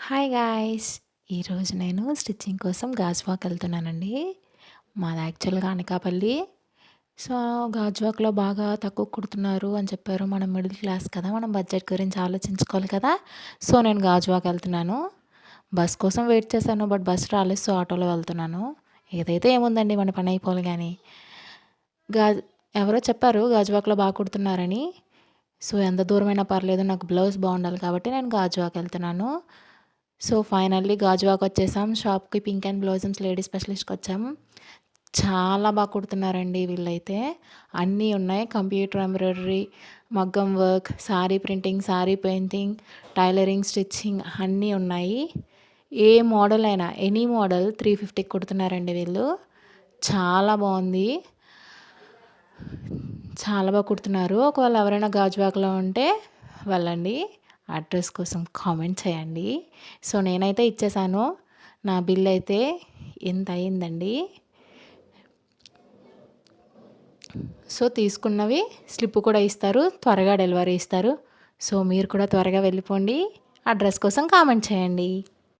Hi guys! ఈరోజు నేను stitching కోసం గాజువాక్ వెళ్తున్నానండి. మాది యాక్చువల్‌గా అనకాపల్లి. సో, గాజువాక్‌లో బాగా తక్కువ కుడుతున్నారు అని చెప్పారు. మనం మిడిల్ క్లాస్ కదా! మనం బడ్జెట్ గురించి ఆలోచించుకోవాలి కదా! సో, నేను గాజువాక్ వెళ్తున్నాను. బస్ కోసం వెయిట్ చేశాను. బట్ బస్ రాలేదు. సో, ఆటోలో వెళ్తున్నాను. ఏదైతే ఏముందండి మన పని అయిపోవాలి గానీ. గాజు ఎవరో చెప్పారు గాజువాక్‌లో బాగా కుడుతున్నారని. సో, ఎంత దూరమైనా పర్లేదు నాకు బ్లౌజ్ బాగుండాలి కాబట్టి నేను గాజువాక్ వెళ్తున్నాను. సో, ఫైనల్లీ గాజువాక్ వచ్చేసాం. షాప్‌కి పింక్ అండ్ బ్లౌజమ్స్ లేడీ స్పెషలిస్ట్‌కి వచ్చాము. చాలా బాగా కుడుతున్నారండి వీళ్ళైతే. అన్నీ ఉన్నాయి. కంప్యూటర్ ఎంబ్రాయిడరీ, మగ్గం work, sorry printing, sorry painting, tailoring, stitching అన్నీ ఉన్నాయి. ఏ మోడల్ అయినా ఎనీ మోడల్ 350కి కుడుతున్నారండి వీళ్ళు. చాలా బాగుంది. చాలా బాగా కుడుతున్నారు. ఒకవేళ ఎవరైనా గాజువాకలో ఉంటే వెళ్ళండి. అడ్రస్ కోసం కామెంట్ చేయండి. సో, నేనైతే ఇచ్చేసాను. నా బిల్ అయితే ఇంత అయిందండి. సో, తీసుకున్నవి స్లిప్ కూడా ఇస్తారు. త్వరగా డెలివరీ ఇస్తారు. సో, మీరు కూడా త్వరగా వెళ్ళిపోండి. అడ్రస్ కోసం కామెంట్ చేయండి.